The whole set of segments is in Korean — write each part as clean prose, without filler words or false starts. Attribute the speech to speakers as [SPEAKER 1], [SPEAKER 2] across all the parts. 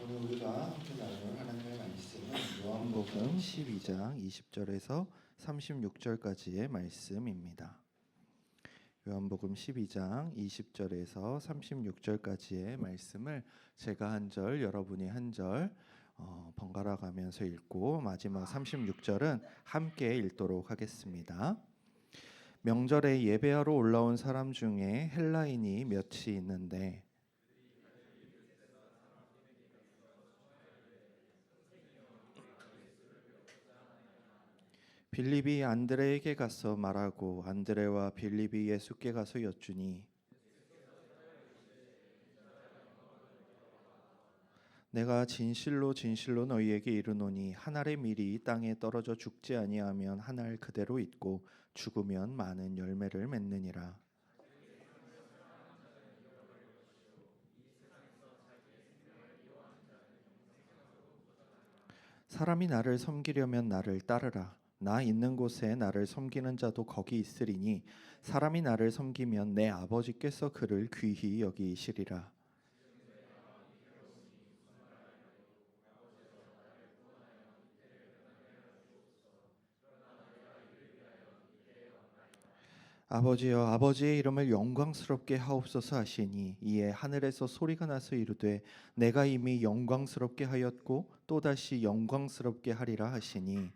[SPEAKER 1] 오늘 우리가 함께 나눌 하나님의 말씀은 요한복음 12장 20절에서 36절까지의 말씀입니다. 요한복음 12장 20절에서 36절까지의 말씀을 제가 한 절, 여러분이 한 절 번갈아 가면서 읽고 마지막 36절은 함께 읽도록 하겠습니다. 명절에 예배하러 올라온 사람 중에 헬라인이 몇이 있는데 빌립이 안드레에게 가서 말하고 안드레와 빌립이 예수께 가서 여쭈니 내가 진실로 진실로 너희에게 이르노니 한 알의 밀이 땅에 떨어져 죽지 아니하면 한 알 그대로 있고 죽으면 많은 열매를 맺느니라. 사람이 나를 섬기려면 나를 따르라. 나 있는 곳에 나를 섬기는 자도 거기 있으리니 사람이 나를 섬기면 내 아버지께서 그를 귀히 여기시리라. 아버지여 아버지의 이름을 영광스럽게 하옵소서 하시니 이에 하늘에서 소리가 나서 이르되 내가 이미 영광스럽게 하였고 또다시 영광스럽게 하리라 하시니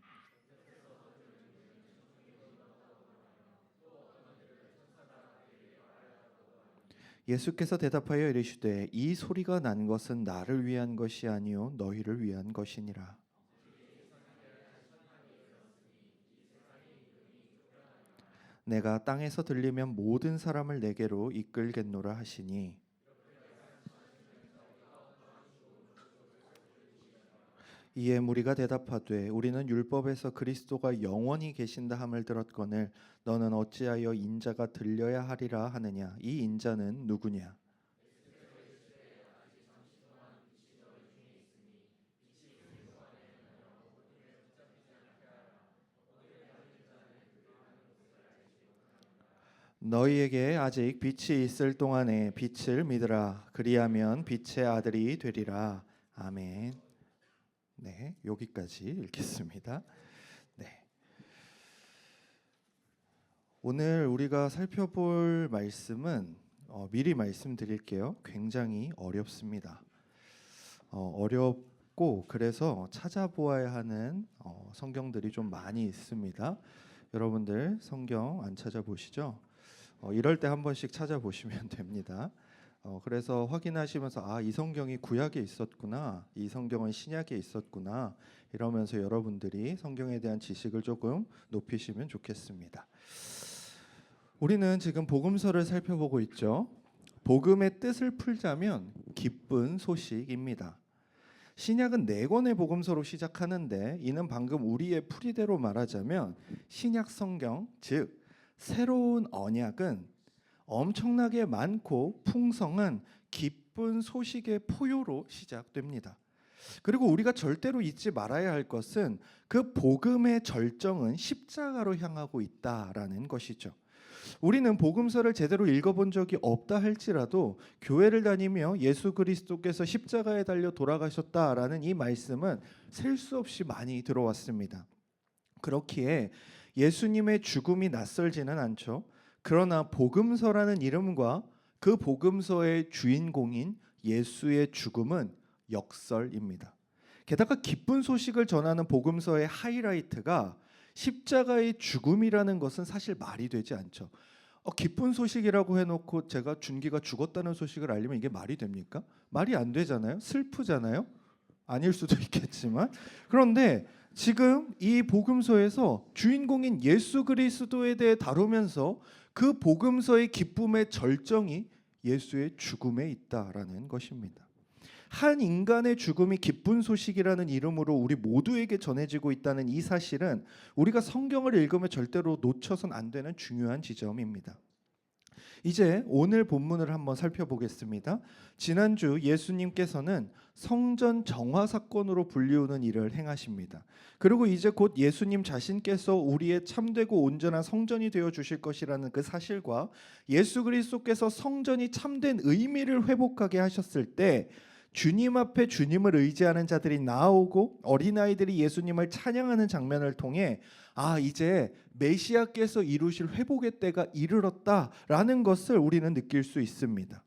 [SPEAKER 1] 예수께서 대답하여 이르시되 이 소리가 난 것은 나를 위한 것이 아니요 너희를 위한 것이니라. 내가 땅에서 들리면 모든 사람을 내게로 이끌겠노라 하시니 이에 무리가 대답하되 우리는 율법에서 그리스도가 영원히 계신다 함을 들었거늘 너는 어찌하여 인자가 들려야 하리라 하느냐. 이 인자는 누구냐. 너희에게 아직 빛이 있을 동안에 빛을 믿으라. 그리하면 빛의 아들이 되리라. 아멘. 네, 여기까지 읽겠습니다. 네. 오늘 우리가 살펴볼 말씀은 미리 말씀드릴게요. 굉장히 어렵습니다. 어렵고 그래서 찾아보아야 하는 성경들이 좀 많이 있습니다. 여러분들 성경 안 찾아보시죠? 이럴 때 한 번씩 찾아보시면 됩니다. 그래서 확인하시면서 이 성경이 구약에 있었구나, 이 성경은 신약에 있었구나 이러면서 여러분들이 성경에 대한 지식을 조금 높이시면 좋겠습니다. 우리는 지금 복음서를 살펴보고 있죠. 복음의 뜻을 풀자면 기쁜 소식입니다. 신약은 4권의 복음서로 시작하는데 이는 방금 우리의 풀이대로 말하자면 신약 성경, 즉 새로운 언약은 엄청나게 많고 풍성한 기쁜 소식의 포효로 시작됩니다. 그리고 우리가 절대로 잊지 말아야 할 것은 그 복음의 절정은 십자가로 향하고 있다라는 것이죠. 우리는 복음서를 제대로 읽어본 적이 없다 할지라도 교회를 다니며 예수 그리스도께서 십자가에 달려 돌아가셨다라는 이 말씀은 셀 수 없이 많이 들어왔습니다. 그렇기에 예수님의 죽음이 낯설지는 않죠. 그러나 복음서라는 이름과 그 복음서의 주인공인 예수의 죽음은 역설입니다. 게다가 기쁜 소식을 전하는 복음서의 하이라이트가 십자가의 죽음이라는 것은 사실 말이 되지 않죠. 기쁜 소식이라고 해놓고 제가 준기가 죽었다는 소식을 알리면 이게 말이 됩니까? 말이 안 되잖아요. 슬프잖아요. 아닐 수도 있겠지만 그런데 지금 이 복음서에서 주인공인 예수 그리스도에 대해 다루면서 그 복음서의 기쁨의 절정이 예수의 죽음에 있다라는 것입니다. 한 인간의 죽음이 기쁜 소식이라는 이름으로 우리 모두에게 전해지고 있다는 이 사실은 우리가 성경을 읽으면 절대로 놓쳐선 안 되는 중요한 지점입니다. 이제 오늘 본문을 한번 살펴보겠습니다. 지난주 예수님께서는 성전 정화 사건으로 불리우는 일을 행하십니다. 그리고 이제 곧 예수님 자신께서 우리의 참되고 온전한 성전이 되어 주실 것이라는 그 사실과 예수 그리스도께서 성전이 참된 의미를 회복하게 하셨을 때 주님 앞에 주님을 의지하는 자들이 나오고 어린아이들이 예수님을 찬양하는 장면을 통해 이제 메시아께서 이루실 회복의 때가 이르렀다라는 것을 우리는 느낄 수 있습니다.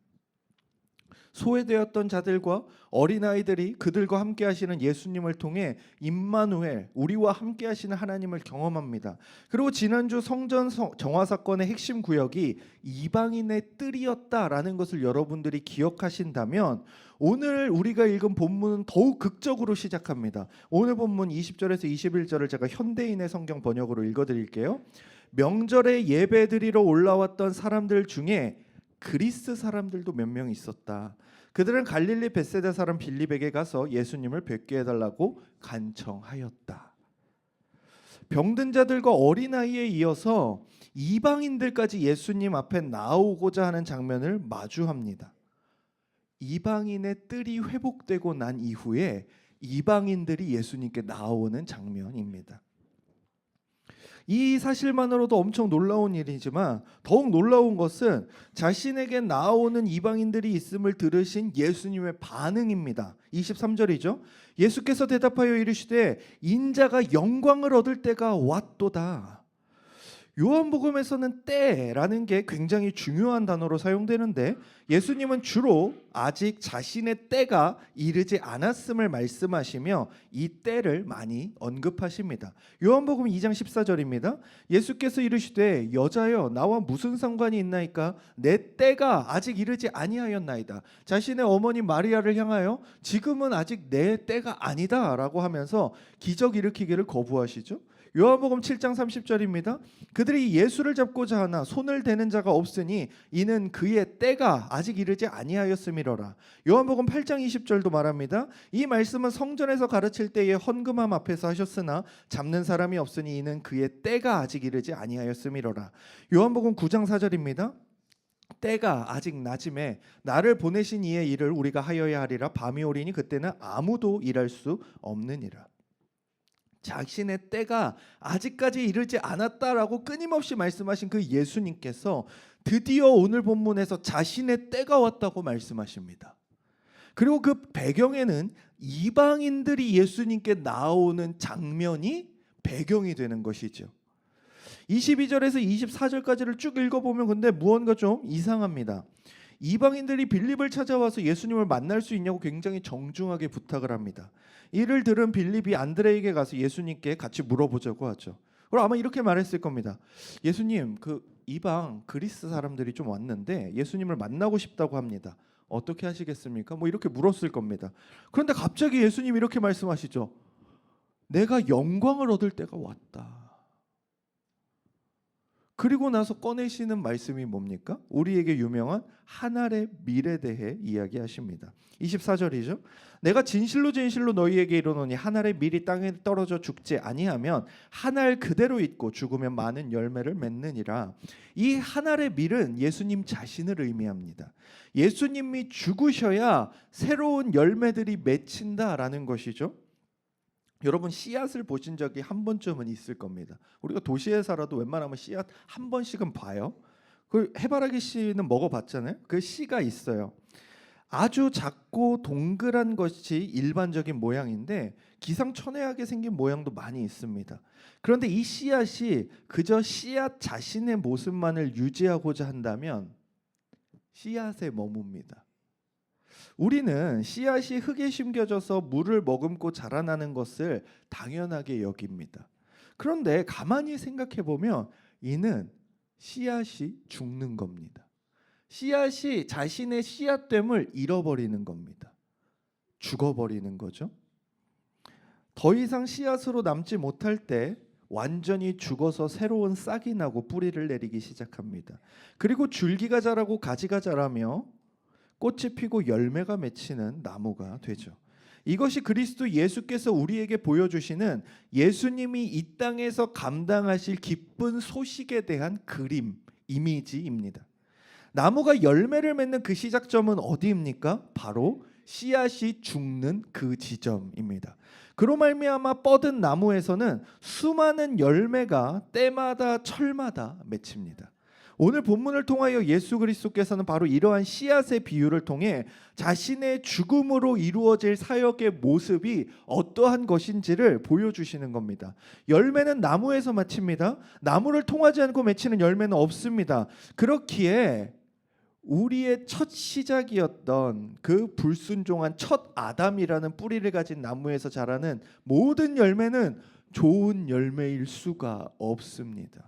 [SPEAKER 1] 소외되었던 자들과 어린아이들이 그들과 함께 하시는 예수님을 통해 임마누엘, 우리와 함께 하시는 하나님을 경험합니다. 그리고 지난주 성전 정화 사건의 핵심 구역이 이방인의 뜰이었다라는 것을 여러분들이 기억하신다면 오늘 우리가 읽은 본문은 더욱 극적으로 시작합니다. 오늘 본문 20절에서 21절을 제가 현대인의 성경 번역으로 읽어드릴게요. 명절에 예배드리러 올라왔던 사람들 중에 그리스 사람들도 몇 명 있었다. 그들은 갈릴리 벳세다 사람 빌립에게 가서 예수님을 뵙게 해달라고 간청하였다. 병든 자들과 어린아이에 이어서 이방인들까지 예수님 앞에 나오고자 하는 장면을 마주합니다. 이방인의 뜰이 회복되고 난 이후에 이방인들이 예수님께 나오는 장면입니다. 이 사실만으로도 엄청 놀라운 일이지만 더욱 놀라운 것은 자신에게 나오는 이방인들이 있음을 들으신 예수님의 반응입니다. 23절이죠. 예수께서 대답하여 이르시되 인자가 영광을 얻을 때가 왔도다. 요한복음에서는 때라는 게 굉장히 중요한 단어로 사용되는데 예수님은 주로 아직 자신의 때가 이르지 않았음을 말씀하시며 이 때를 많이 언급하십니다. 요한복음 2장 14절입니다. 예수께서 이르시되 여자여 나와 무슨 상관이 있나이까? 내 때가 아직 이르지 아니하였나이다. 자신의 어머니 마리아를 향하여 지금은 아직 내 때가 아니다 라고 하면서 기적 일으키기를 거부하시죠. 요한복음 7장 30절입니다. 그들이 예수를 잡고자 하나 손을 대는 자가 없으니 이는 그의 때가 아직 이르지 아니하였음이로라. 요한복음 8장 20절도 말합니다. 이 말씀은 성전에서 가르칠 때의 헌금함 앞에서 하셨으나 잡는 사람이 없으니 이는 그의 때가 아직 이르지 아니하였음이로라. 요한복음 9장 4절입니다. 때가 아직 낮음에 나를 보내신 이의 일을 우리가 하여야 하리라. 밤이 오리니 그때는 아무도 일할 수 없느니라. 자신의 때가 아직까지 이르지 않았다라고 끊임없이 말씀하신 그 예수님께서 드디어 오늘 본문에서 자신의 때가 왔다고 말씀하십니다. 그리고 그 배경에는 이방인들이 예수님께 나오는 장면이 배경이 되는 것이죠. 22절에서 24절까지를 쭉 읽어보면 근데 무언가 좀 이상합니다. 이방인들이 빌립을 찾아와서 예수님을 만날 수 있냐고 굉장히 정중하게 부탁을 합니다. 이를 들은 빌립이 안드레에게 가서 예수님께 같이 물어보자고 하죠. 그럼 아마 이렇게 말했을 겁니다. 예수님, 그 이방 그리스 사람들이 좀 왔는데 예수님을 만나고 싶다고 합니다. 어떻게 하시겠습니까? 뭐 이렇게 물었을 겁니다. 그런데 갑자기 예수님이 이렇게 말씀하시죠. 내가 영광을 얻을 때가 왔다. 그리고 나서 꺼내시는 말씀이 뭡니까? 우리에게 유명한 한 알의 밀에 대해 이야기하십니다. 24절이죠. 내가 진실로 진실로 너희에게 이르노니 한 알의 밀이 땅에 떨어져 죽지 아니하면 한 알 그대로 있고 죽으면 많은 열매를 맺느니라. 이 한 알의 밀은 예수님 자신을 의미합니다. 예수님이 죽으셔야 새로운 열매들이 맺힌다라는 것이죠. 여러분 씨앗을 보신 적이 한 번쯤은 있을 겁니다. 우리가 도시에 살아도 웬만하면 씨앗 한 번씩은 봐요. 그 해바라기 씨는 먹어봤잖아요. 그 씨가 있어요. 아주 작고 동그란 것이 일반적인 모양인데 기상천외하게 생긴 모양도 많이 있습니다. 그런데 이 씨앗이 그저 씨앗 자신의 모습만을 유지하고자 한다면 씨앗에 머뭅니다. 우리는 씨앗이 흙에 심겨져서 물을 머금고 자라나는 것을 당연하게 여깁니다. 그런데 가만히 생각해 보면 이는 씨앗이 죽는 겁니다. 씨앗이 자신의 씨앗됨을 잃어버리는 겁니다. 죽어버리는 거죠. 더 이상 씨앗으로 남지 못할 때 완전히 죽어서 새로운 싹이 나고 뿌리를 내리기 시작합니다. 그리고 줄기가 자라고 가지가 자라며 꽃이 피고 열매가 맺히는 나무가 되죠. 이것이 그리스도 예수께서 우리에게 보여주시는 예수님이 이 땅에서 감당하실 기쁜 소식에 대한 그림, 이미지입니다. 나무가 열매를 맺는 그 시작점은 어디입니까? 바로 씨앗이 죽는 그 지점입니다. 그로 말미암아 뻗은 나무에서는 수많은 열매가 때마다 철마다 맺힙니다. 오늘 본문을 통하여 예수 그리스도께서는 바로 이러한 씨앗의 비유를 통해 자신의 죽음으로 이루어질 사역의 모습이 어떠한 것인지를 보여주시는 겁니다. 열매는 나무에서 맺힙니다. 나무를 통하지 않고 맺히는 열매는 없습니다. 그렇기에 우리의 첫 시작이었던 그 불순종한 첫 아담이라는 뿌리를 가진 나무에서 자라는 모든 열매는 좋은 열매일 수가 없습니다.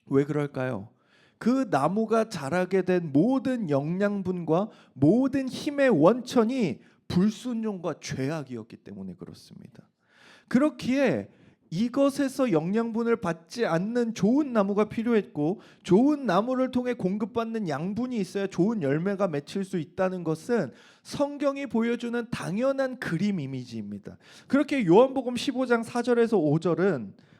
[SPEAKER 1] 왜 그럴까요? 그 나무가 자라게 된 모든 영양분과 모든 힘의 원천이 불순종과 죄악이었기 때문에 그렇습니다. 그렇기에 이것에서 영양분을 받지 않는 좋은 나무가 필요했고, 좋은 나무를 통해 공급받는 양분이 있어야 좋은 열매가 맺힐 수 있다는 것은 성경이 보여주는 당연한 그림 이미지입니다. 그렇게 요한복음 15장 4절에서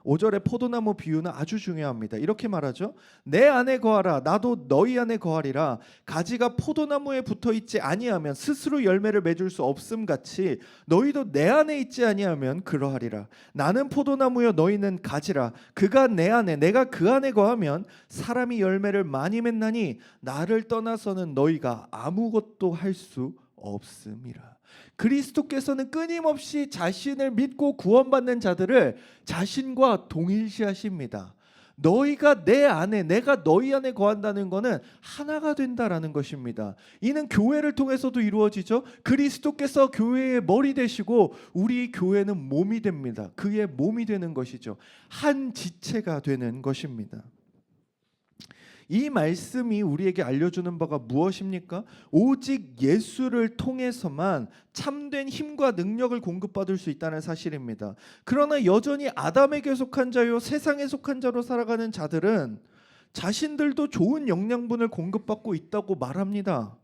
[SPEAKER 1] 5절의 포도나무 비유는 아주 중요합니다. 이렇게 말하죠. 내 안에 거하라 나도 너희 안에 거하리라. 가지가 포도나무에 붙어있지 아니하면 스스로 열매를 맺을 수 없음 같이 너희도 내 안에 있지 아니하면 그러하리라. 나는 포도나무여 너희는 가지라. 그가 내 안에 내가 그 안에 거하면 사람이 열매를 많이 맺나니 나를 떠나서는 너희가 아무것도 할 수 없음이라. 그리스도께서는 끊임없이 자신을 믿고 구원받는 자들을 자신과 동일시하십니다. 너희가 내 안에, 내가 너희 안에 거한다는 것은 하나가 된다라는 것입니다. 이는 교회를 통해서도 이루어지죠. 그리스도께서 교회의 머리 되시고 우리 교회는 몸이 됩니다. 그의 몸이 되는 것이죠. 한 지체가 되는 것입니다. 이 말씀이 우리에게 알려주는 바가 무엇입니까? 오직 예수를 통해서만 참된 힘과 능력을 공급받을 수 있다는 사실입니다. 그러나 여전히 아담에게 속한 자요 세상에 속한 자로 살아가는 자들은 자신들도 좋은 영양분을 공급받고 있다고 말합니다.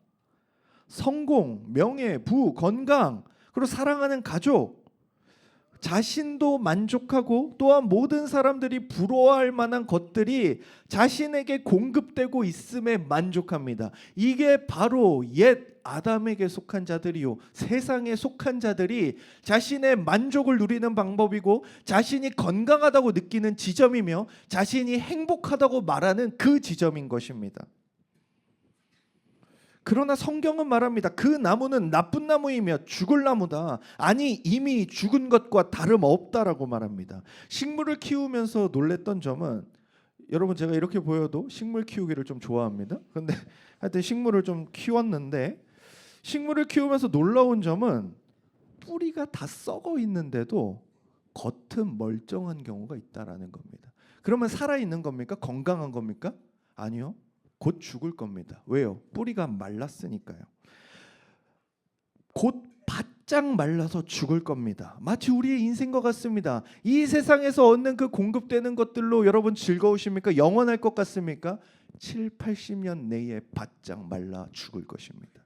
[SPEAKER 1] 성공, 명예, 부, 건강, 그리고 사랑하는 가족, 자신도 만족하고 또한 모든 사람들이 부러워할 만한 것들이 자신에게 공급되고 있음에 만족합니다. 이게 바로 옛 아담에게 속한 자들이요 세상에 속한 자들이 자신의 만족을 누리는 방법이고 자신이 건강하다고 느끼는 지점이며 자신이 행복하다고 말하는 그 지점인 것입니다. 그러나 성경은 말합니다. 그 나무는 나쁜 나무이며 죽을 나무다. 아니 이미 죽은 것과 다름없다라고 말합니다. 식물을 키우면서 놀랬던 점은, 여러분 제가 이렇게 보여도 식물 키우기를 좀 좋아합니다. 근데 하여튼 식물을 좀 키웠는데, 식물을 키우면서 놀라운 점은 뿌리가 다 썩어 있는데도 겉은 멀쩡한 경우가 있다라는 겁니다. 그러면 살아있는 겁니까? 건강한 겁니까? 아니요. 곧 죽을 겁니다. 왜요? 뿌리가 말랐으니까요. 곧 바짝 말라서 죽을 겁니다. 마치 우리의 인생과 같습니다. 이 세상에서 얻는 그 공급되는 것들로 여러분 즐거우십니까? 영원할 것 같습니까? 7, 80년 내에 바짝 말라 죽을 것입니다.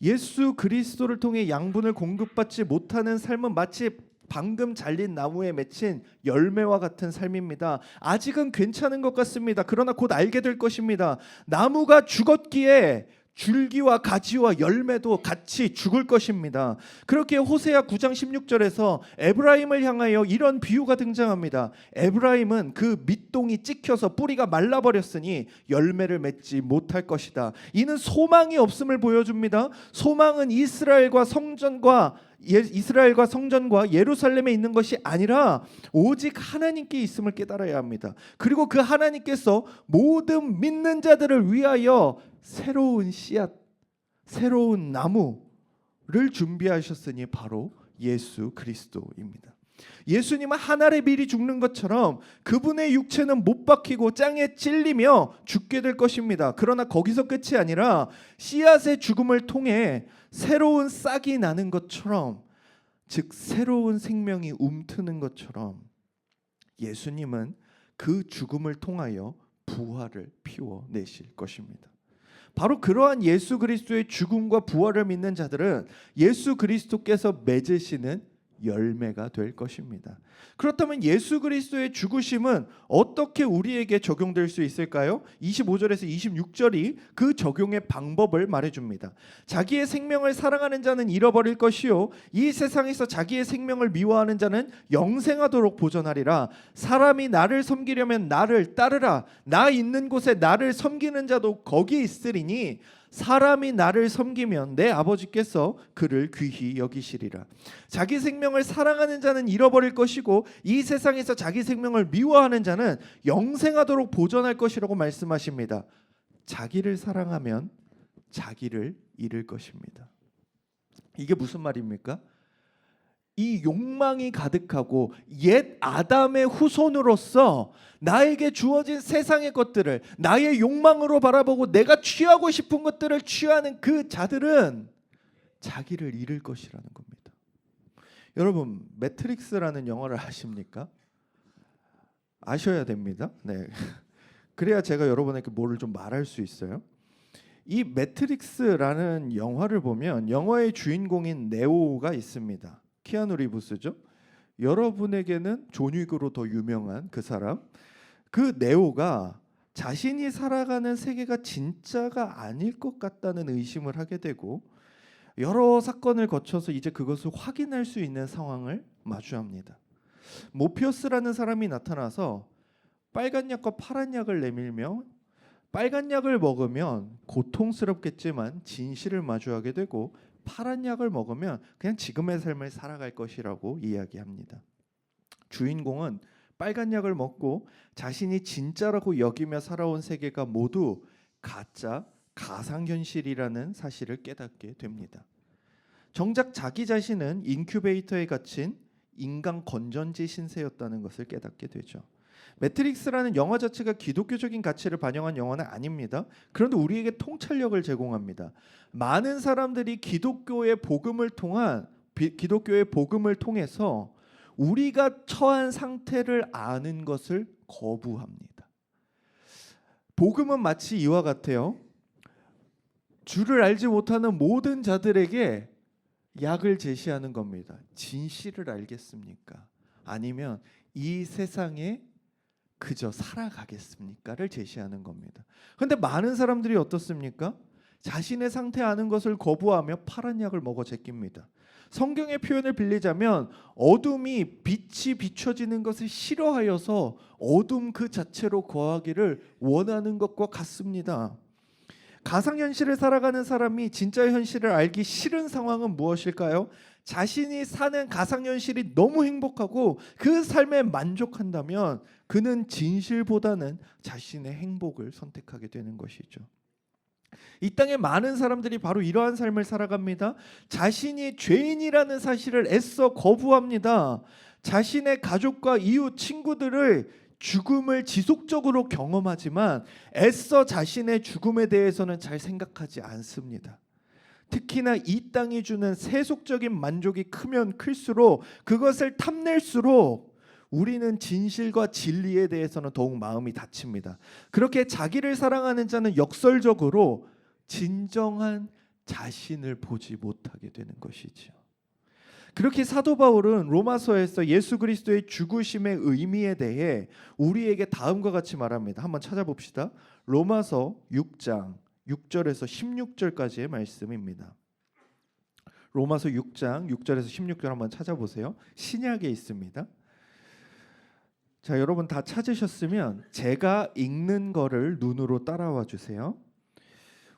[SPEAKER 1] 예수 그리스도를 통해 양분을 공급받지 못하는 삶은 마치 방금 잘린 나무에 맺힌 열매와 같은 삶입니다. 아직은 괜찮은 것 같습니다. 그러나 곧 알게 될 것입니다. 나무가 죽었기에 줄기와 가지와 열매도 같이 죽을 것입니다. 그렇게 호세아 9장 16절에서 에브라임을 향하여 이런 비유가 등장합니다. 에브라임은 그 밑동이 찍혀서 뿌리가 말라버렸으니 열매를 맺지 못할 것이다. 이는 소망이 없음을 보여줍니다. 소망은 이스라엘과 성전과 예루살렘에 있는 것이 아니라 오직 하나님께 있음을 깨달아야 합니다. 그리고 그 하나님께서 모든 믿는 자들을 위하여 새로운 씨앗, 새로운 나무를 준비하셨으니 바로 예수 그리스도입니다. 예수님은 한 알에 미리 죽는 것처럼 그분의 육체는 못 박히고 땅에 찔리며 죽게 될 것입니다. 그러나 거기서 끝이 아니라 씨앗의 죽음을 통해 새로운 싹이 나는 것처럼, 즉 새로운 생명이 움트는 것처럼 예수님은 그 죽음을 통하여 부활을 피워내실 것입니다. 바로 그러한 예수 그리스도의 죽음과 부활을 믿는 자들은 예수 그리스도께서 맺으시는 열매가 될 것입니다. 그렇다면 예수 그리스도의 죽으심은 어떻게 우리에게 적용될 수 있을까요? 25절에서 26절이 그 적용의 방법을 말해줍니다. 자기의 생명을 사랑하는 자는 잃어버릴 것이요 이 세상에서 자기의 생명을 미워하는 자는 영생하도록 보존하리라. 사람이 나를 섬기려면 나를 따르라. 나 있는 곳에 나를 섬기는 자도 거기 있으리니 사람이 나를 섬기면 내 아버지께서 그를 귀히 여기시리라. 자기 생명을 사랑하는 자는 잃어버릴 것이고 이 세상에서 자기 생명을 미워하는 자는 영생하도록 보존할 것이라고 말씀하십니다. 자기를 사랑하면 자기를 잃을 것입니다. 이게 무슨 말입니까? 이 욕망이 가득하고 옛 아담의 후손으로서 나에게 주어진 세상의 것들을 나의 욕망으로 바라보고 내가 취하고 싶은 것들을 취하는 그 자들은 자기를 잃을 것이라는 겁니다. 여러분, 매트릭스라는 영화를 아십니까? 아셔야 됩니다. 네. 그래야 제가 여러분에게 뭐를 좀 말할 수 있어요. 이 매트릭스라는 영화를 보면 영화의 주인공인 네오가 있습니다. 키아누 리브스죠. 여러분에게는 존 윅으로 더 유명한 그 사람. 그 네오가 자신이 살아가는 세계가 진짜가 아닐 것 같다는 의심을 하게 되고 여러 사건을 거쳐서 이제 그것을 확인할 수 있는 상황을 마주합니다. 모피어스라는 사람이 나타나서 빨간 약과 파란 약을 내밀며 빨간 약을 먹으면 고통스럽겠지만 진실을 마주하게 되고 파란 약을 먹으면 그냥 지금의 삶을 살아갈 것이라고 이야기합니다. 주인공은 빨간 약을 먹고 자신이 진짜라고 여기며 살아온 세계가 모두 가짜, 가상현실이라는 사실을 깨닫게 됩니다. 정작 자기 자신은 인큐베이터에 갇힌 인간 건전지 신세였다는 것을 깨닫게 되죠. 매트릭스라는 영화 자체가 기독교적인 가치를 반영한 영화는 아닙니다. 그런데 우리에게 통찰력을 제공합니다. 많은 사람들이 기독교의 복음을 통해서 우리가 처한 상태를 아는 것을 거부합니다. 복음은 마치 이와 같아요. 주를 알지 못하는 모든 자들에게 약을 제시하는 겁니다. 진실을 알겠습니까? 아니면 이 세상에 그저 살아가겠습니까를 제시하는 겁니다. 그런데 많은 사람들이 어떻습니까? 자신의 상태 아는 것을 거부하며 파란 약을 먹어 제낍니다. 성경의 표현을 빌리자면 어둠이 빛이 비춰지는 것을 싫어하여서 어둠 그 자체로 거하기를 원하는 것과 같습니다. 가상현실을 살아가는 사람이 진짜 현실을 알기 싫은 상황은 무엇일까요? 자신이 사는 가상현실이 너무 행복하고 그 삶에 만족한다면 그는 진실보다는 자신의 행복을 선택하게 되는 것이죠. 이 땅에 많은 사람들이 바로 이러한 삶을 살아갑니다. 자신이 죄인이라는 사실을 애써 거부합니다. 자신의 가족과 이웃, 친구들을 죽음을 지속적으로 경험하지만 애써 자신의 죽음에 대해서는 잘 생각하지 않습니다. 특히나 이 땅이 주는 세속적인 만족이 크면 클수록 그것을 탐낼수록 우리는 진실과 진리에 대해서는 더욱 마음이 닫힙니다. 그렇게 자기를 사랑하는 자는 역설적으로 진정한 자신을 보지 못하게 되는 것이죠. 그렇게 사도 바울은 로마서에서 예수 그리스도의 죽으심의 의미에 대해 우리에게 다음과 같이 말합니다. 한번 찾아봅시다. 로마서 6장 6절에서 16절까지의 말씀입니다. 로마서 6장 6절에서 16절 한번 찾아보세요. 신약에 있습니다. 자, 여러분 다 찾으셨으면 제가 읽는 거를 눈으로 따라와 주세요.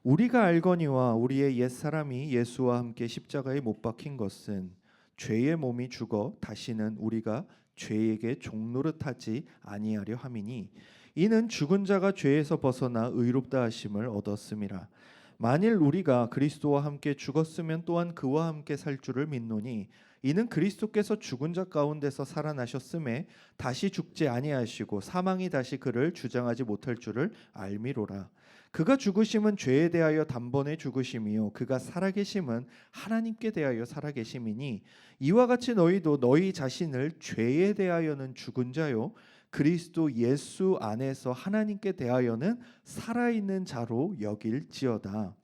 [SPEAKER 1] 우리가 알거니와 우리의 옛사람이 예수와 함께 십자가에 못 박힌 것은 죄의 몸이 죽어 다시는 우리가 죄에게 종노릇하지 아니하려 함이니 이는 죽은 자가 죄에서 벗어나 의롭다 하심을 얻었음이라. 만일 우리가 그리스도와 함께 죽었으면 또한 그와 함께 살 줄을 믿노니 이는 그리스도께서 죽은 자 가운데서 살아나셨음에 다시 죽지 아니하시고 사망이 다시 그를 주장하지 못할 줄을 알미로라. 그가 죽으심은 죄에 대하여 단번에 죽으심이요 그가 살아계심은 하나님께 대하여 살아계심이니 이와 같이 너희도 너희 자신을 죄에 대하여는 죽은 자요 그리스도 예수 안에서 하나님께 대하여는 살아있는 자로 여길지어다.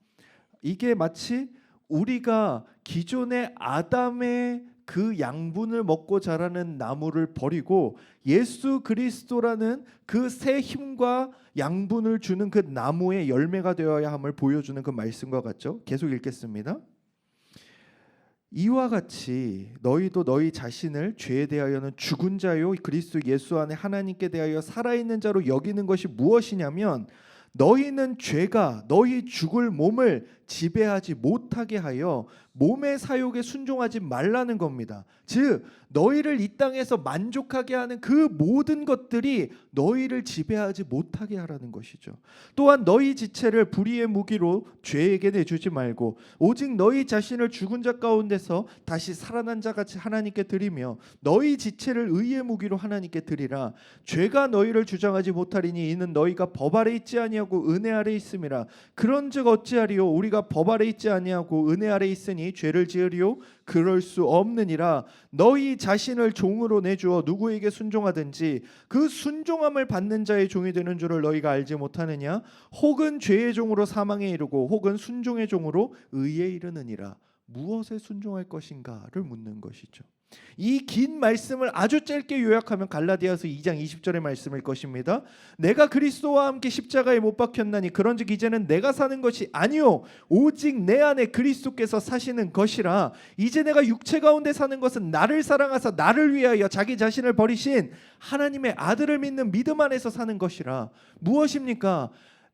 [SPEAKER 1] 이게 마치 우리가 기존의 아담의 그 양분을 먹고 자라는 나무를 버리고 예수 그리스도라는 그 새 힘과 양분을 주는 그 나무의 열매가 되어야 함을 보여주는 그 말씀과 같죠. 계속 읽겠습니다. 이와 같이 너희도 너희 자신을 죄에 대하여는 죽은 자요 그리스도 예수 안에 하나님께 대하여 살아있는 자로 여기는 것이 무엇이냐면 너희는 죄가 너희 죽을 몸을 지배하지 못하게 하여 몸의 사욕에 순종하지 말라는 겁니다. 즉 너희를 이 땅에서 만족하게 하는 그 모든 것들이 너희를 지배하지 못하게 하라는 것이죠. 또한 너희 지체를 불의의 무기로 죄에게 내주지 말고 오직 너희 자신을 죽은 자 가운데서 다시 살아난 자같이 하나님께 드리며 너희 지체를 의의 무기로 하나님께 드리라. 죄가 너희를 주장하지 못하리니 이는 너희가 법 아래 있지 아니하고 은혜 아래 있음이라. 그런즉 어찌하리요 우리가 법 아래 있지 아니하고 은혜 아래 있으니 죄를 지으리요 그럴 수 없느니라. 너희 자신을 종으로 내주어 누구에게 순종하든지 그 순종함을 받는 자의 종이 되는 줄을 너희가 알지 못하느냐. 혹은 죄의 종으로 사망에 이르고 혹은 순종의 종으로 의에 이르느니라. 무엇에 순종할 것인가를 묻는 것이죠. 이 긴 말씀을 아주 짧게 요약하면 갈라디아서 2장 20절의 말씀일 것입니다. 내가 그리스도와 함께 십자가에 못 박혔나니 그런즉 이제는 내가 사는 것이 아니요 오직 내 안에 그리스도께서 사시는 것이라. 이제 내가 육체 가운데 사는 것은 나를 사랑하사 나를 위하여 자기 자신을 버리신 하나님의 아들을 믿는 믿음 안에서 사는 것이라. 무엇입니까?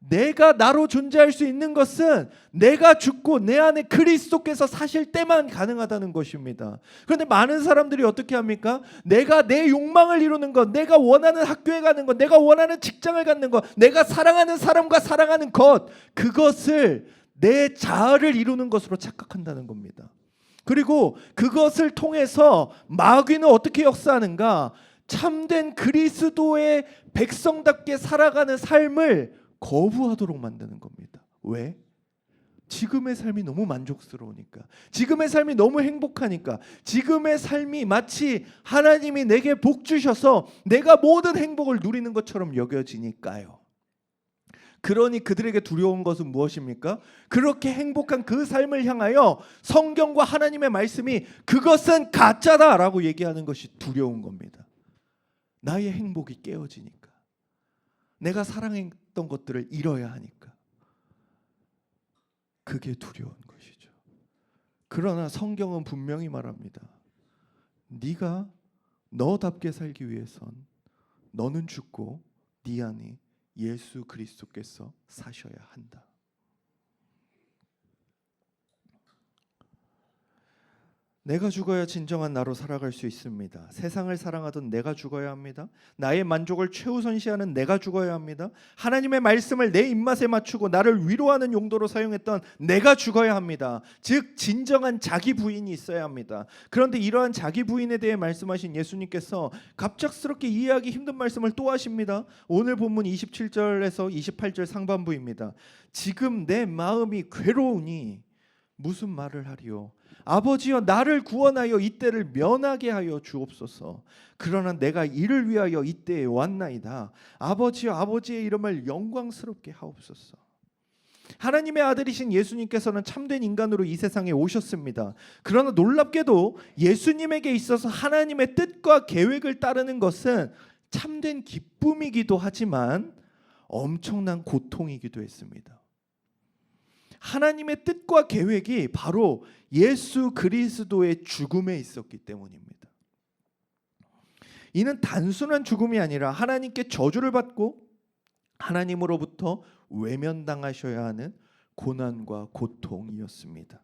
[SPEAKER 1] 내가 나로 존재할 수 있는 것은 내가 죽고 내 안에 그리스도께서 사실 때만 가능하다는 것입니다. 그런데 많은 사람들이 어떻게 합니까? 내가 내 욕망을 이루는 것, 내가 원하는 학교에 가는 것, 내가 원하는 직장을 갖는 것, 내가 사랑하는 사람과 사랑하는 것, 그것을 내 자아를 이루는 것으로 착각한다는 겁니다. 그리고 그것을 통해서 마귀는 어떻게 역사하는가? 참된 그리스도의 백성답게 살아가는 삶을 거부하도록 만드는 겁니다. 왜? 지금의 삶이 너무 만족스러우니까, 지금의 삶이 너무 행복하니까, 지금의 삶이 마치 하나님이 내게 복 주셔서 내가 모든 행복을 누리는 것처럼 여겨지니까요. 그러니 그들에게 두려운 것은 무엇입니까? 그렇게 행복한 그 삶을 향하여 성경과 하나님의 말씀이 그것은 가짜다라고 얘기하는 것이 두려운 겁니다. 나의 행복이 깨어지니까, 내가 사랑했던 것들을 잃어야 하니까, 그게 두려운 것이죠. 그러나 성경은 분명히 말합니다. 네가 너답게 살기 위해선 너는 죽고 네 안에 예수 그리스도께서 사셔야 한다. 내가 죽어야 진정한 나로 살아갈 수 있습니다. 세상을 사랑하던 내가 죽어야 합니다. 나의 만족을 최우선시하는 내가 죽어야 합니다. 하나님의 말씀을 내 입맛에 맞추고 나를 위로하는 용도로 사용했던 내가 죽어야 합니다. 즉 진정한 자기 부인이 있어야 합니다. 그런데 이러한 자기 부인에 대해 말씀하신 예수님께서 갑작스럽게 이해하기 힘든 말씀을 또 하십니다. 오늘 본문 27절에서 28절 상반부입니다. 지금 내 마음이 괴로우니 무슨 말을 하리요? 아버지여 나를 구원하여 이때를 면하게 하여 주옵소서. 그러나 내가 이를 위하여 이때에 왔나이다. 아버지여 아버지의 이름을 영광스럽게 하옵소서. 하나님의 아들이신 예수님께서는 참된 인간으로 이 세상에 오셨습니다. 그러나 놀랍게도 예수님에게 있어서 하나님의 뜻과 계획을 따르는 것은 참된 기쁨이기도 하지만 엄청난 고통이기도 했습니다. 하나님의 뜻과 계획이 바로 예수 그리스도의 죽음에 있었기 때문입니다. 이는 단순한 죽음이 아니라 하나님께 저주를 받고 하나님으로부터 외면당하셔야 하는 고난과 고통이었습니다.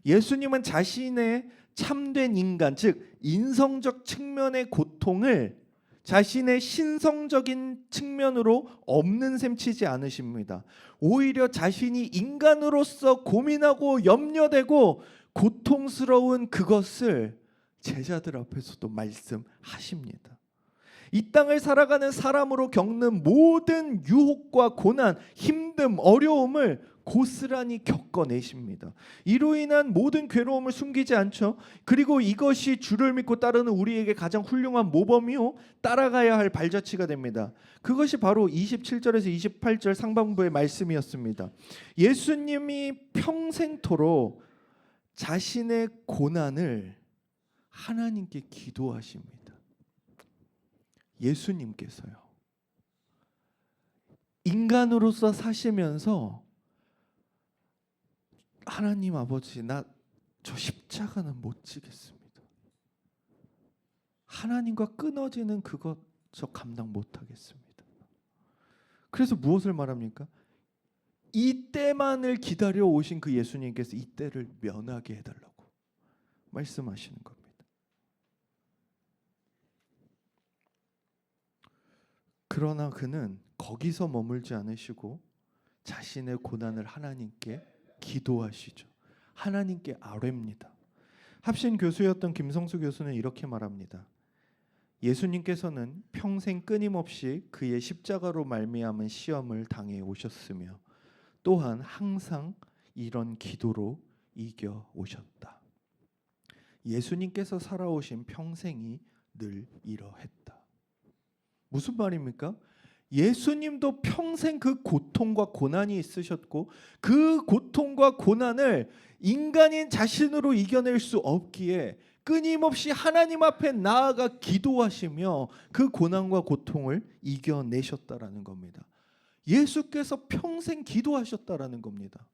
[SPEAKER 1] 예수님은 자신의 참된 인간, 즉 인성적 측면의 고통을 자신의 신성적인 측면으로 없는 셈 치지 않으십니다. 오히려 자신이 인간으로서 고민하고 염려되고 고통스러운 그것을 제자들 앞에서도 말씀하십니다. 이 땅을 살아가는 사람으로 겪는 모든 유혹과 고난, 힘듦, 어려움을 고스란히 겪어내십니다. 이로 인한 모든 괴로움을 숨기지 않죠. 그리고 이것이 주를 믿고 따르는 우리에게 가장 훌륭한 모범이요 따라가야 할 발자취가 됩니다. 그것이 바로 27절에서 28절 상반부의 말씀이었습니다. 예수님이 평생토록 자신의 고난을 하나님께 기도하십니다. 예수님께서요. 인간으로서 사시면서 하나님 아버지, 나 저 십자가는 못 지겠습니다. 하나님과 끊어지는 그것 저 감당 못 하겠습니다. 그래서 무엇을 말합니까? 이 때만을 기다려 오신 그 예수님께서 이 때를 면하게 해달라고 말씀하시는 겁니다. 그러나 그는 거기서 머물지 않으시고 자신의 고난을 하나님께 기도하시죠. 하나님께 아뢰입니다. 합신 교수였던 김성수 교수는 이렇게 말합니다. 예수님께서는 평생 끊임없이 그의 십자가로 말미암은 시험을 당해 오셨으며 또한 항상 이런 기도로 이겨 오셨다. 예수님께서 살아오신 평생이 늘 이러했다. 무슨 말입니까? 예수님도 평생 그 고통과 고난이 있으셨고 그 고통과 고난을 인간인 자신으로 이겨낼 수 없기에 끊임없이 하나님 앞에 나아가 기도하시며 그 고난과 고통을 이겨내셨다라는 겁니다. 예수께서 평생 기도하셨다라는 겁니다.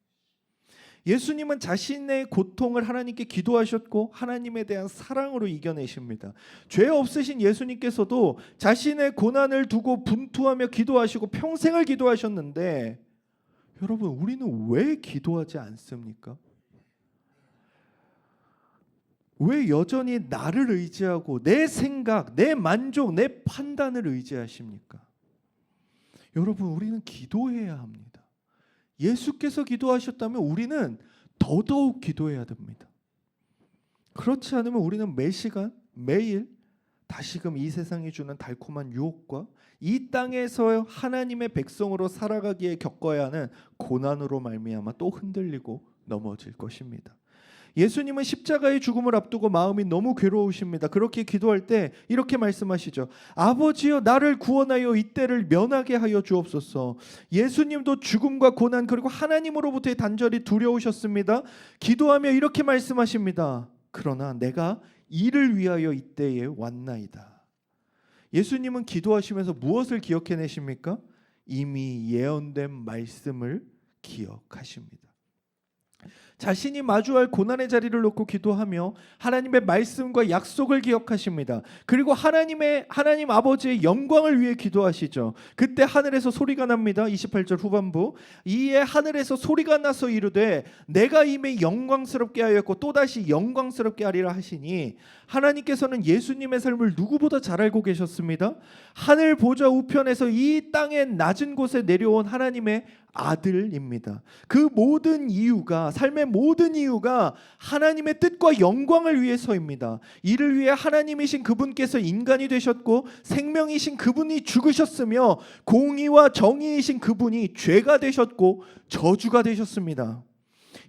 [SPEAKER 1] 예수님은 자신의 고통을 하나님께 기도하셨고 하나님에 대한 사랑으로 이겨내십니다. 죄 없으신 예수님께서도 자신의 고난을 두고 분투하며 기도하시고 평생을 기도하셨는데 여러분, 우리는 왜 기도하지 않습니까? 왜 여전히 나를 의지하고 내 생각, 내 만족, 내 판단을 의지하십니까? 여러분, 우리는 기도해야 합니다. 예수께서 기도하셨다면 우리는 더더욱 기도해야 됩니다. 그렇지 않으면 우리는 매 시간, 매일 다시금 이 세상이 주는 달콤한 유혹과 이 땅에서 하나님의 백성으로 살아가기에 겪어야 하는 고난으로 말미암아 또 흔들리고 넘어질 것입니다. 예수님은 십자가의 죽음을 앞두고 마음이 너무 괴로우십니다. 그렇게 기도할 때 이렇게 말씀하시죠. 아버지여, 나를 구원하여 이때를 면하게 하여 주옵소서. 예수님도 죽음과 고난 그리고 하나님으로부터의 단절이 두려우셨습니다. 기도하며 이렇게 말씀하십니다. 그러나 내가 이를 위하여 이때에 왔나이다. 예수님은 기도하시면서 무엇을 기억해내십니까? 이미 예언된 말씀을 기억하십니다. 자신이 마주할 고난의 자리를 놓고 기도하며 하나님의 말씀과 약속을 기억하십니다. 그리고 하나님 아버지의 영광을 위해 기도하시죠. 그때 하늘에서 소리가 납니다. 28절 후반부. 이에 하늘에서 소리가 나서 이르되 내가 이미 영광스럽게 하였고 또다시 영광스럽게 하리라 하시니 하나님께서는 예수님의 삶을 누구보다 잘 알고 계셨습니다. 하늘 보좌 우편에서 이 땅의 낮은 곳에 내려온 하나님의 아들입니다. 그 모든 이유가, 삶의 모든 이유가 하나님의 뜻과 영광을 위해서입니다. 이를 위해 하나님이신 그분께서 인간이 되셨고 생명이신 그분이 죽으셨으며 공의와 정의이신 그분이 죄가 되셨고 저주가 되셨습니다.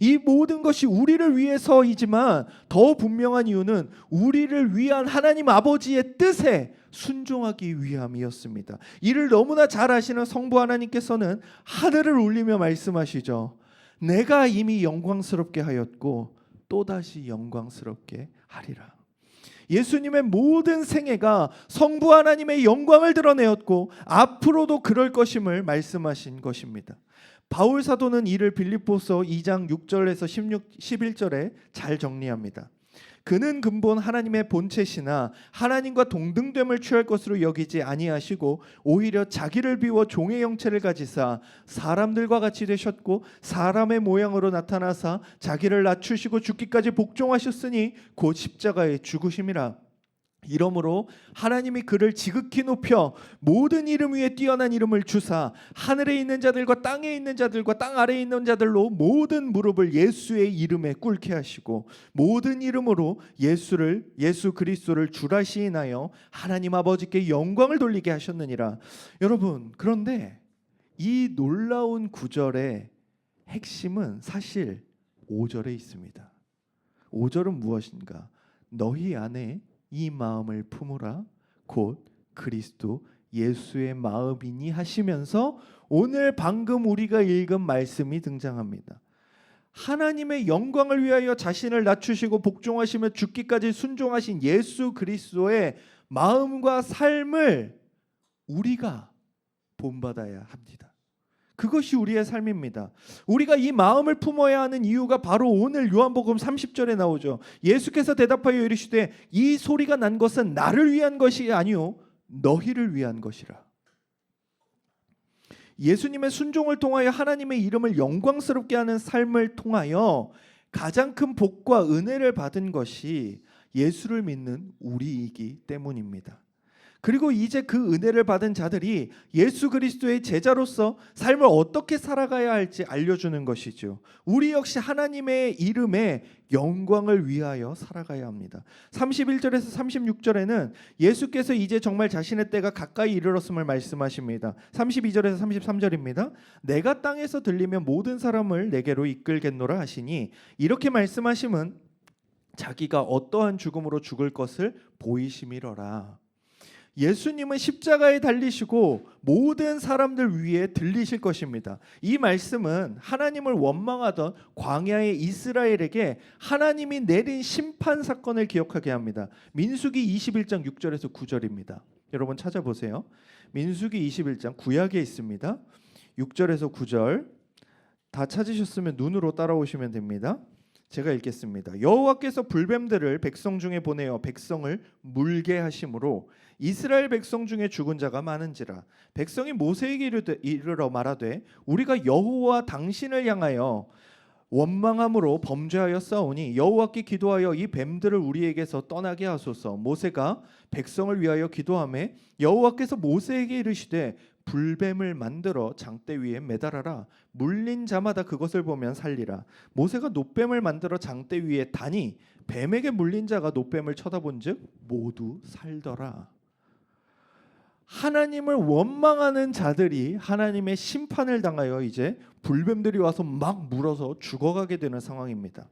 [SPEAKER 1] 이 모든 것이 우리를 위해서이지만 더 분명한 이유는 우리를 위한 하나님 아버지의 뜻에 순종하기 위함이었습니다. 이를 너무나 잘 아시는 성부 하나님께서는 하늘을 울리며 말씀하시죠. 내가 이미 영광스럽게 하였고 또다시 영광스럽게 하리라. 예수님의 모든 생애가 성부 하나님의 영광을 드러내었고 앞으로도 그럴 것임을 말씀하신 것입니다. 바울 사도는 이를 빌립보서 2장 6절에서 11절에 잘 정리합니다. 그는 근본 하나님의 본체시나 하나님과 동등됨을 취할 것으로 여기지 아니하시고 오히려 자기를 비워 종의 형체를 가지사 사람들과 같이 되셨고 사람의 모양으로 나타나사 자기를 낮추시고 죽기까지 복종하셨으니 곧 십자가에 죽으심이라. 이러므로 하나님이 그를 지극히 높여 모든 이름 위에 뛰어난 이름을 주사 하늘에 있는 자들과 땅에 있는 자들과 땅 아래에 있는 자들로 모든 무릎을 예수의 이름에 꿇게 하시고 모든 이름으로 예수 그리스도를 주라 시인하여 하나님 아버지께 영광을 돌리게 하셨느니라. 여러분, 그런데 이 놀라운 구절의 핵심은 사실 5절에 있습니다. 5절은 무엇인가? 너희 안에 이 마음을 품으라 곧 그리스도 예수의 마음이니 하시면서 오늘 방금 우리가 읽은 말씀이 등장합니다. 하나님의 영광을 위하여 자신을 낮추시고 복종하시며 죽기까지 순종하신 예수 그리스도의 마음과 삶을 우리가 본받아야 합니다. 그것이 우리의 삶입니다. 우리가 이 마음을 품어야 하는 이유가 바로 오늘 요한복음 30절에 나오죠. 예수께서 대답하여 이르시되 이 소리가 난 것은 나를 위한 것이 아니요 너희를 위한 것이라. 예수님의 순종을 통하여 하나님의 이름을 영광스럽게 하는 삶을 통하여 가장 큰 복과 은혜를 받은 것이 예수를 믿는 우리이기 때문입니다. 그리고 이제 그 은혜를 받은 자들이 예수 그리스도의 제자로서 삶을 어떻게 살아가야 할지 알려주는 것이죠. 우리 역시 하나님의 이름의 영광을 위하여 살아가야 합니다. 31절에서 36절에는 예수께서 이제 정말 자신의 때가 가까이 이르렀음을 말씀하십니다. 32절에서 33절입니다. 내가 땅에서 들리면 모든 사람을 내게로 이끌겠노라 하시니, 이렇게 말씀하심은 자기가 어떠한 죽음으로 죽을 것을 보이심이러라. 예수님은 십자가에 달리시고 모든 사람들 위에 들리실 것입니다. 이 말씀은 하나님을 원망하던 광야의 이스라엘에게 하나님이 내린 심판 사건을 기억하게 합니다. 민수기 21장 6절에서 9절입니다. 여러분 찾아보세요. 민수기 21장 구약에 있습니다. 6절에서 9절 다 찾으셨으면 눈으로 따라오시면 됩니다. 제가 읽겠습니다. 여호와께서 불뱀들을 백성 중에 보내어 백성을 물게 하심으로 이스라엘 백성 중에 죽은 자가 많은지라. 백성이 모세에게 이르러 말하되 우리가 여호와 당신을 향하여 원망함으로 범죄하여 싸우니 여호와께 기도하여 이 뱀들을 우리에게서 떠나게 하소서. 모세가 백성을 위하여 기도하매 여호와께서 모세에게 이르시되 불뱀을 만들어 장대 위에 매달아라. 물린 자마다 그것을 보면 살리라. 모세가 놋뱀을 만들어 장대 위에 다니 뱀에게 물린 자가 놋뱀을 쳐다본즉 모두 살더라. 하나님을 원망하는 자들이 하나님의 심판을 당하여 이제 불뱀들이 와서 막 물어서 죽어가게 되는 상황입니다.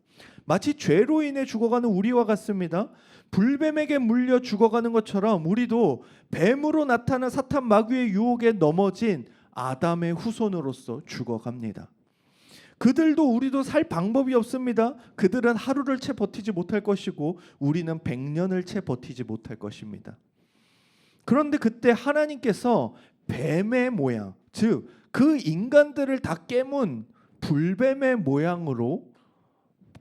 [SPEAKER 1] 마치 죄로 인해 죽어가는 우리와 같습니다. 불뱀에게 물려 죽어가는 것처럼 우리도 뱀으로 나타난 사탄 마귀의 유혹에 넘어진 아담의 후손으로서 죽어갑니다. 그들도 우리도 살 방법이 없습니다. 그들은 하루를 채 버티지 못할 것이고 우리는 100년을 채 버티지 못할 것입니다. 그런데 그때 하나님께서 뱀의 모양, 즉 그 인간들을 다 깨문 불뱀의 모양으로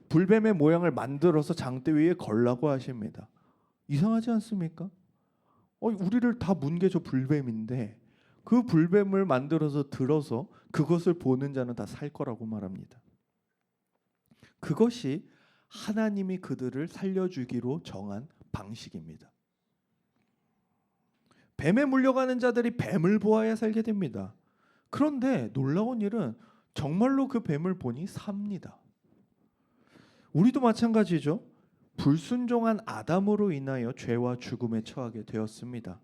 [SPEAKER 1] 불뱀의 모양을 만들어서 장대 위에 걸라고 하십니다. 이상하지 않습니까? 우리를 다 문 게 저 불뱀인데 그 불뱀을 만들어서 들어서 그것을 보는 자는 다 살 거라고 말합니다. 그것이 하나님이 그들을 살려주기로 정한 방식입니다. 뱀에 물려가는 자들이 뱀을 보아야 살게 됩니다. 그런데 놀라운 일은 정말로 그 뱀을 보니 삽니다. 우리도 마찬가지죠. 불순종한 아담으로 인하여 죄와 죽음에 처하게 되었습니다.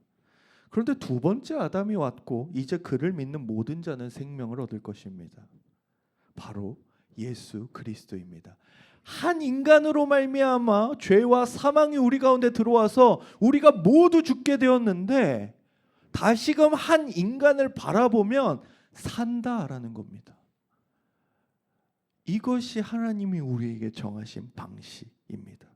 [SPEAKER 1] 그런데 두 번째 아담이 왔고 이제 그를 믿는 모든 자는 생명을 얻을 것입니다. 바로 예수 그리스도입니다. 한 인간으로 말미암아 죄와 사망이 우리 가운데 들어와서 우리가 모두 죽게 되었는데 다시금 한 인간을 바라보면 산다라는 겁니다. 이것이 하나님이 우리에게 정하신 방식입니다.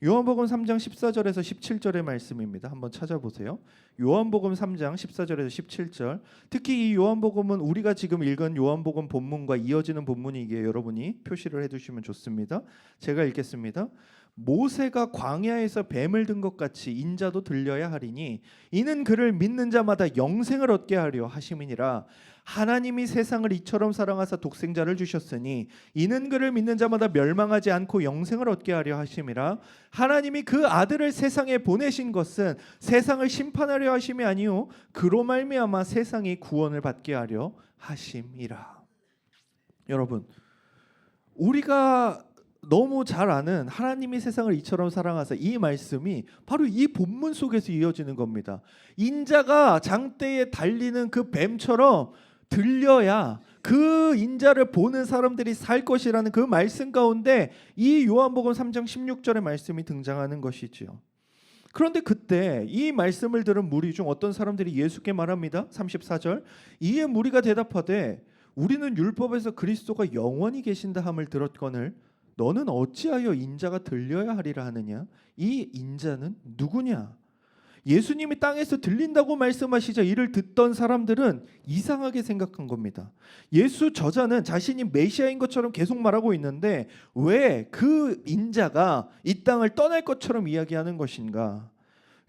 [SPEAKER 1] 요한복음 3장 14절에서 17절의 말씀입니다. 한번 찾아보세요. 요한복음 3장 14절에서 17절. 특히 이 요한복음은 우리가 지금 읽은 요한복음 본문과 이어지는 본문이기에 여러분이 표시를 해두시면 좋습니다. 제가 읽겠습니다. 모세가 광야에서 뱀을 든 것 같이 인자도 들려야 하리니 이는 그를 믿는 자마다 영생을 얻게 하려 하심이니라. 하나님이 세상을 이처럼 사랑하사 독생자를 주셨으니 이는 그를 믿는 자마다 멸망하지 않고 영생을 얻게 하려 하심이라. 하나님이 그 아들을 세상에 보내신 것은 세상을 심판하려 하심이 아니요 그로 말미암아 세상이 구원을 받게 하려 하심이라. 여러분, 우리가 너무 잘 아는 하나님이 세상을 이처럼 사랑하사 이 말씀이 바로 이 본문 속에서 이어지는 겁니다. 인자가 장대에 달리는 그 뱀처럼 들려야 그 인자를 보는 사람들이 살 것이라는 그 말씀 가운데 이 요한복음 3장 16절의 말씀이 등장하는 것이지요. 그런데 그때 이 말씀을 들은 무리 중 어떤 사람들이 예수께 말합니다. 34절. 이에 무리가 대답하되 우리는 율법에서 그리스도가 영원히 계신다 함을 들었거늘 너는 어찌하여 인자가 들려야 하리라 하느냐? 이 인자는 누구냐? 예수님이 땅에서 들린다고 말씀하시자 이를 듣던 사람들은 이상하게 생각한 겁니다. 예수 저자는 자신이 메시아인 것처럼 계속 말하고 있는데 왜 그 인자가 이 땅을 떠날 것처럼 이야기하는 것인가?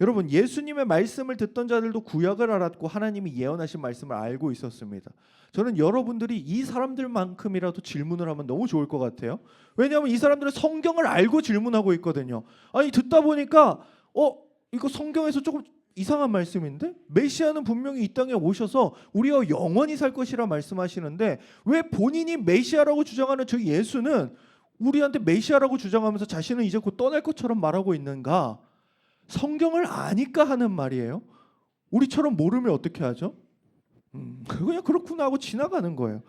[SPEAKER 1] 여러분, 예수님의 말씀을 듣던 자들도 구약을 알았고 하나님이 예언하신 말씀을 알고 있었습니다. 저는 여러분들이 이 사람들만큼이라도 질문을 하면 너무 좋을 것 같아요. 왜냐하면 이 사람들은 성경을 알고 질문하고 있거든요. 아니, 듣다 보니까 이거 성경에서 조금 이상한 말씀인데, 메시아는 분명히 이 땅에 오셔서 우리가 영원히 살 것이라 말씀하시는데 왜 본인이 메시아라고 주장하는 저 예수는 우리한테 메시아라고 주장하면서 자신은 이제 곧 떠날 것처럼 말하고 있는가? 성경을 아니까 하는 말이에요. 우리처럼 모르면 어떻게 하죠? 그냥 그렇구나 하고 지나가는 거예요.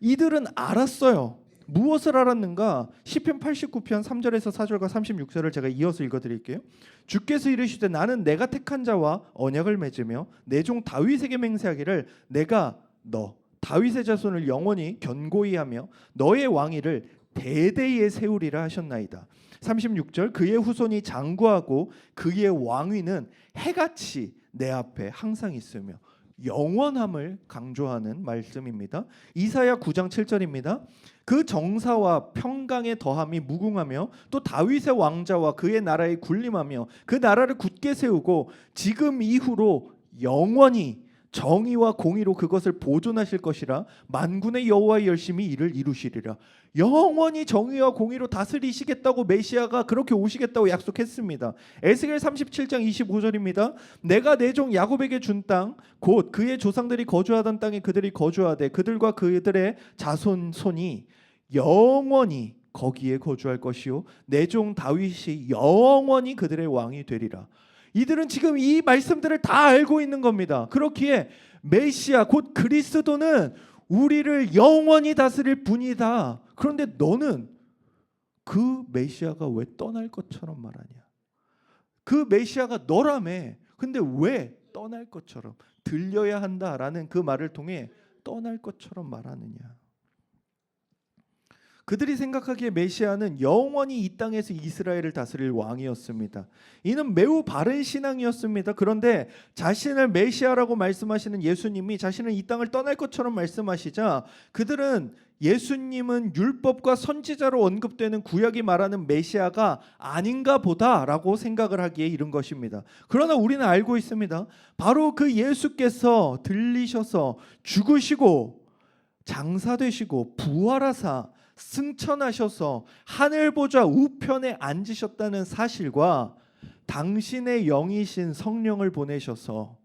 [SPEAKER 1] 이들은 알았어요. 무엇을 알았는가? 시편 89편 3절에서 4절과 36절을 제가 이어서 읽어드릴게요. 주께서 이르시되 나는 내가 택한 자와 언약을 맺으며 내 종 다윗에게 맹세하기를 내가 너 다윗의 자손을 영원히 견고히 하며 너의 왕위를 대대에 세우리라 하셨나이다. 36절 그의 후손이 장구하고 그의 왕위는 해같이 내 앞에 항상 있으며 영원함을 강조하는 말씀입니다. 이사야 9장 7절입니다. 그 정사와 평강의 더함이 무궁하며 또 다윗의 왕자와 그의 나라에 군림하며 그 나라를 굳게 세우고 지금 이후로 영원히 정의와 공의로 그것을 보존하실 것이라 만군의 여호와의 열심히 이를 이루시리라. 영원히 정의와 공의로 다스리시겠다고 메시아가 그렇게 오시겠다고 약속했습니다. 에스겔 37장 25절입니다. 내가 내 종 야곱에게 준 땅 곧 그의 조상들이 거주하던 땅에 그들이 거주하되 그들과 그들의 자손손이 영원히 거기에 거주할 것이요 내 종 다윗이 영원히 그들의 왕이 되리라. 이들은 지금 이 말씀들을 다 알고 있는 겁니다. 그렇기에 메시아 곧 그리스도는 우리를 영원히 다스릴 분이다. 그런데 너는 그 메시아가 왜 떠날 것처럼 말하냐? 그 메시아가 너라며. 근데 왜 떠날 것처럼 들려야 한다라는 그 말을 통해 떠날 것처럼 말하느냐? 그들이 생각하기에 메시아는 영원히 이 땅에서 이스라엘을 다스릴 왕이었습니다. 이는 매우 바른 신앙이었습니다. 그런데 자신을 메시아라고 말씀하시는 예수님이 자신은 이 땅을 떠날 것처럼 말씀하시자 그들은 예수님은 율법과 선지자로 언급되는 구약이 말하는 메시아가 아닌가 보다라고 생각을 하기에 이른 것입니다. 그러나 우리는 알고 있습니다. 바로 그 예수께서 들리셔서 죽으시고 장사되시고 부활하사 승천하셔서 하늘 보좌 우편에 앉으셨다는 사실과 당신의 영이신 성령을 보내셔서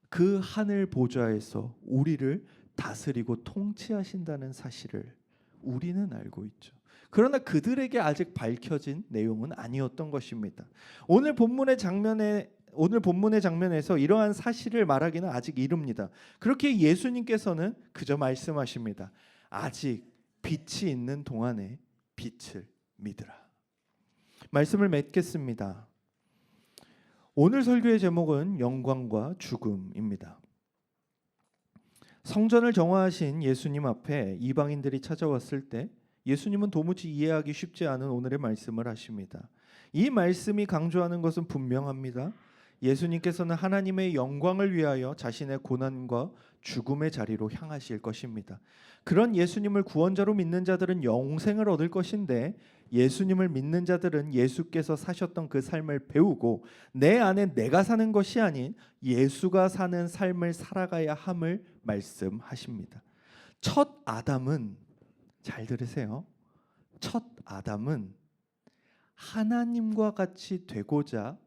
[SPEAKER 1] 그 하늘 보좌에서 우리를 다스리고 통치하신다는 사실을 우리는 알고 있죠. 그러나 그들에게 아직 밝혀진 내용은 아니었던 것입니다. 오늘 본문의 장면에서 이러한 사실을 말하기는 아직 이릅니다. 그렇게 예수님께서는 그저 말씀하십니다. 아직 빛이 있는 동안에 빛을 믿으라. 말씀을 맺겠습니다. 오늘 설교의 제목은 영광과 죽음입니다. 성전을 정화하신 예수님 앞에 이방인들이 찾아왔을 때 예수님은 도무지 이해하기 쉽지 않은 오늘의 말씀을 하십니다. 이 말씀이 강조하는 것은 분명합니다. 예수님께서는 하나님의 영광을 위하여 자신의 고난과 죽음의 자리로 향하실 것입니다. 그런 예수님을 구원자로 믿는 자들은 영생을 얻을 것인데 예수님을 믿는 자들은 예수께서 사셨던 그 삶을 배우고 내 안에 내가 사는 것이 아닌 예수가 사는 삶을 살아가야 함을 말씀하십니다. 첫 아담은, 잘 들으세요. 첫 아담은 하나님과 같이 되고자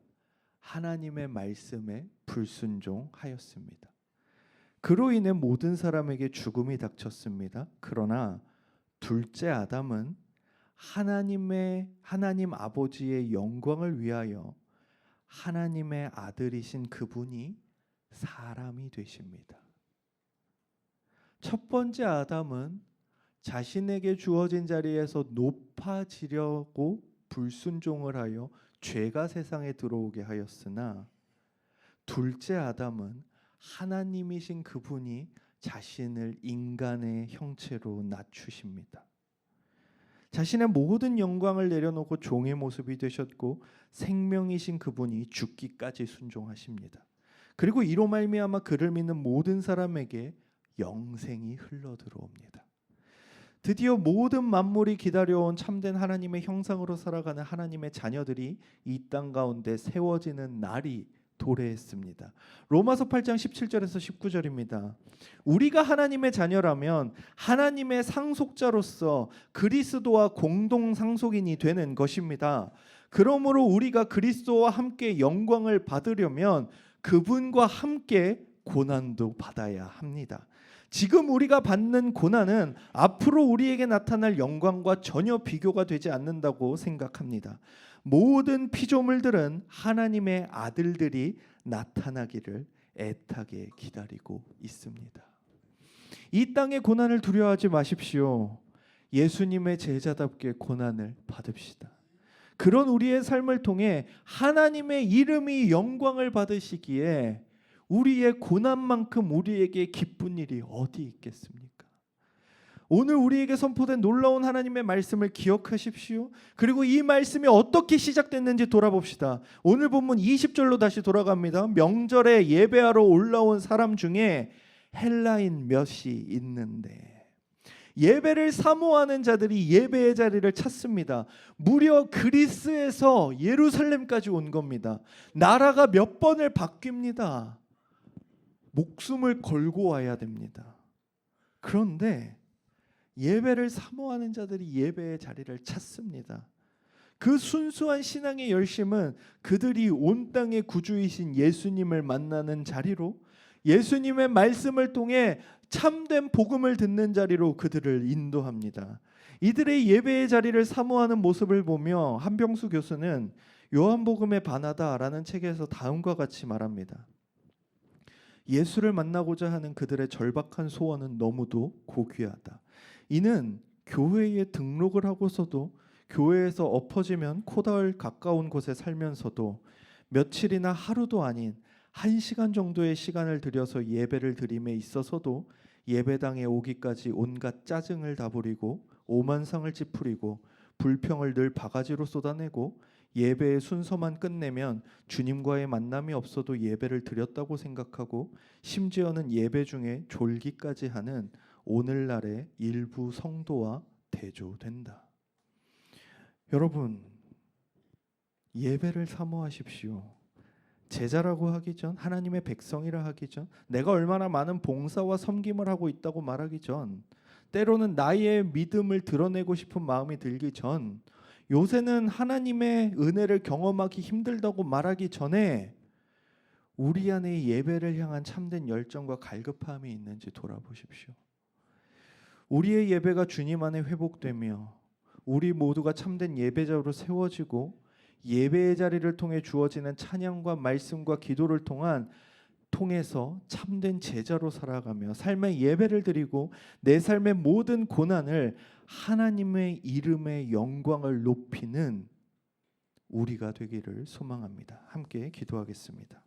[SPEAKER 1] 하나님의 말씀에 불순종하였습니다. 그로 인해 모든 사람에게 죽음이 닥쳤습니다. 그러나 둘째 아담은 하나님 아버지의 영광을 위하여 하나님의 아들이신 그분이 사람이 되십니다. 첫 번째 아담은 자신에게 주어진 자리에서 높아지려고 불순종을 하여 죄가 세상에 들어오게 하였으나 둘째 아담은 하나님이신 그분이 자신을 인간의 형체로 낮추십니다. 자신의 모든 영광을 내려놓고 종의 모습이 되셨고 생명이신 그분이 죽기까지 순종하십니다. 그리고 이로 말미암아 그를 믿는 모든 사람에게 영생이 흘러들어옵니다. 드디어 모든 만물이 기다려온 참된 하나님의 형상으로 살아가는 하나님의 자녀들이 이 땅 가운데 세워지는 날이 도래했습니다. 로마서 8장 17절에서 19절입니다. 우리가 하나님의 자녀라면 하나님의 상속자로서 그리스도와 공동 상속인이 되는 것입니다. 그러므로 우리가 그리스도와 함께 영광을 받으려면 그분과 함께 고난도 받아야 합니다. 지금 우리가 받는 고난은 앞으로 우리에게 나타날 영광과 전혀 비교가 되지 않는다고 생각합니다. 모든 피조물들은 하나님의 아들들이 나타나기를 애타게 기다리고 있습니다. 이 땅의 고난을 두려워하지 마십시오. 예수님의 제자답게 고난을 받읍시다. 그런 우리의 삶을 통해 하나님의 이름이 영광을 받으시기에 우리의 고난만큼 우리에게 기쁜 일이 어디 있겠습니까? 오늘 우리에게 선포된 놀라운 하나님의 말씀을 기억하십시오. 그리고 이 말씀이 어떻게 시작됐는지 돌아봅시다. 오늘 본문 20절로 다시 돌아갑니다. 명절에 예배하러 올라온 사람 중에 헬라인 몇이 있는데, 예배를 사모하는 자들이 예배의 자리를 찾습니다. 무려 그리스에서 예루살렘까지 온 겁니다. 나라가 몇 번을 바뀝니다. 목숨을 걸고 와야 됩니다. 그런데 예배를 사모하는 자들이 예배의 자리를 찾습니다. 그 순수한 신앙의 열심은 그들이 온 땅의 구주이신 예수님을 만나는 자리로, 예수님의 말씀을 통해 참된 복음을 듣는 자리로 그들을 인도합니다. 이들의 예배의 자리를 사모하는 모습을 보며 한병수 교수는 요한복음에 반하다라는 책에서 다음과 같이 말합니다. 예수를 만나고자 하는 그들의 절박한 소원은 너무도 고귀하다. 이는 교회에 등록을 하고서도 교회에서 엎어지면 코다울 가까운 곳에 살면서도 며칠이나 하루도 아닌 1시간 정도의 시간을 들여서 예배를 드림에 있어서도 예배당에 오기까지 온갖 짜증을 다 부리고 오만상을 찌푸리고 불평을 늘 바가지로 쏟아내고 예배의 순서만 끝내면 주님과의 만남이 없어도 예배를 드렸다고 생각하고 심지어는 예배 중에 졸기까지 하는 오늘날의 일부 성도와 대조된다. 여러분, 예배를 사모하십시오. 제자라고 하기 전, 하나님의 백성이라 하기 전, 내가 얼마나 많은 봉사와 섬김을 하고 있다고 말하기 전, 때로는 나의 믿음을 드러내고 싶은 마음이 들기 전, 요새는 하나님의 은혜를 경험하기 힘들다고 말하기 전에 우리 안에 예배를 향한 참된 열정과 갈급함이 있는지 돌아보십시오. 우리의 예배가 주님 안에 회복되며 우리 모두가 참된 예배자로 세워지고 예배의 자리를 통해 주어지는 찬양과 말씀과 기도를 통해서 참된 제자로 살아가며 삶의 예배를 드리고 내 삶의 모든 고난을 하나님의 이름의 영광을 높이는 우리가 되기를 소망합니다. 함께 기도하겠습니다.